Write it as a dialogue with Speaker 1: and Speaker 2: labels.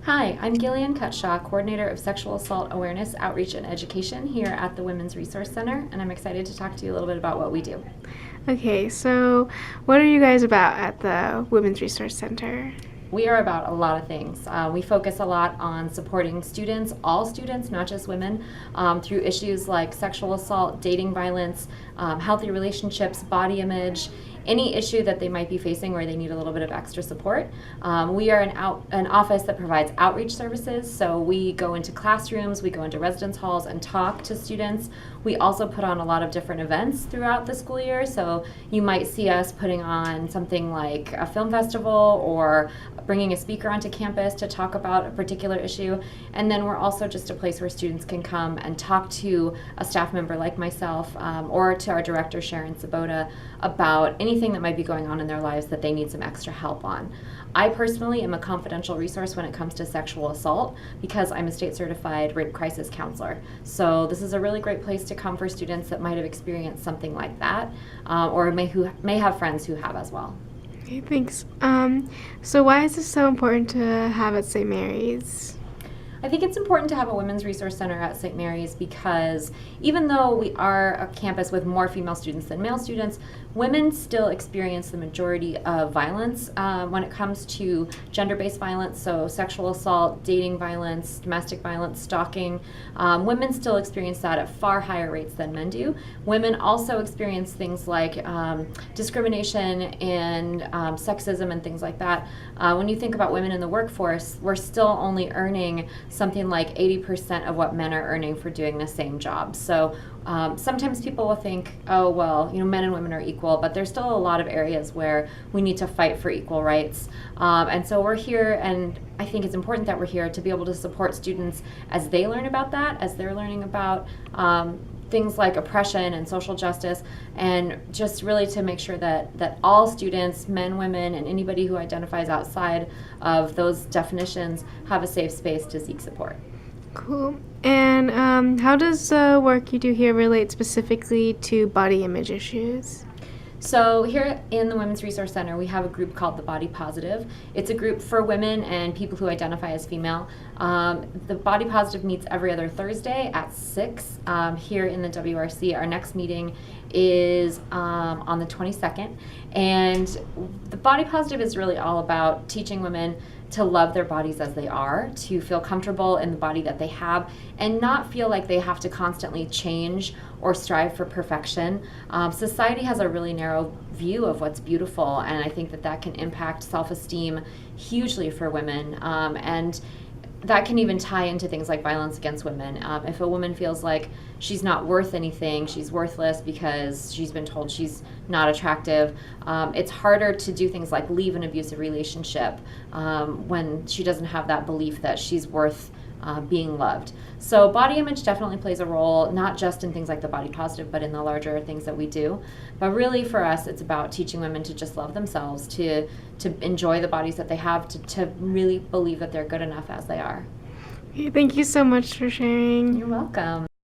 Speaker 1: Hi, I'm Gillian Cutshaw, Coordinator of Sexual Assault Awareness, Outreach, and Education here at the Women's Resource Center, and I'm excited to talk to you a little bit about what we do.
Speaker 2: Okay, so what are you guys about at the Women's Resource Center?
Speaker 1: We are about a lot of things. We focus a lot on supporting students, all students, not just women, through issues like sexual assault, dating violence, healthy relationships, body image, any issue that they might be facing where they need a little bit of extra support. We are an office that provides outreach services, so we go into classrooms, we go into residence halls and talk to students. We also put on a lot of different events throughout the school year, so you might see us putting on something like a film festival or bringing a speaker onto campus to talk about a particular issue. And then we're also just a place where students can come and talk to a staff member like myself or to our director, Sharon Sabota, about anything that might be going on in their lives that they need some extra help on. I personally am a confidential resource when it comes to sexual assault because I'm a state certified rape crisis counselor. So this is a really great place to come for students that might have experienced something like that or may have friends who have as well.
Speaker 2: Okay, thanks. So why is this so important to have at St. Mary's?
Speaker 1: I think it's important to have a women's resource center at St. Mary's because even though we are a campus with more female students than male students, women still experience the majority of violence when it comes to gender-based violence, so sexual assault, dating violence, domestic violence, stalking. Women still experience that at far higher rates than men do. Women also experience things like discrimination and sexism and things like that. When you think about women in the workforce, we're still only earning something like 80% of what men are earning for doing the same job. So sometimes people will think, oh, well, men and women are equal, but there's still a lot of areas where we need to fight for equal rights. And so we're here, and I think it's important that we're here to be able to support students as they learn about that, as they're learning about things like oppression and social justice, and just really to make sure that all students, men, women, and anybody who identifies outside of those definitions have a safe space to seek support.
Speaker 2: Cool. And how does the work you do here relate specifically to body image issues?
Speaker 1: So here in the Women's Resource Center, we have a group called the Body Positive. It's a group for women and people who identify as female. The Body Positive meets every other Thursday at 6 here in the WRC. Our next meeting is on the 22nd. And the Body Positive is really all about teaching women to love their bodies as they are, to feel comfortable in the body that they have, and not feel like they have to constantly change or strive for perfection. Society has a really narrow view of what's beautiful, and I think that can impact self-esteem hugely for women. And that can even tie into things like violence against women. If a woman feels like she's not worth anything, she's worthless because she's been told she's not attractive, it's harder to do things like leave an abusive relationship when she doesn't have that belief that she's worth being loved. So body image definitely plays a role, not just in things like the Body Positive, but in the larger things that we do. But really for us, it's about teaching women to just love themselves, to enjoy the bodies that they have, to really believe that they're good enough as they are.
Speaker 2: Okay, thank you so much for sharing.
Speaker 1: You're welcome.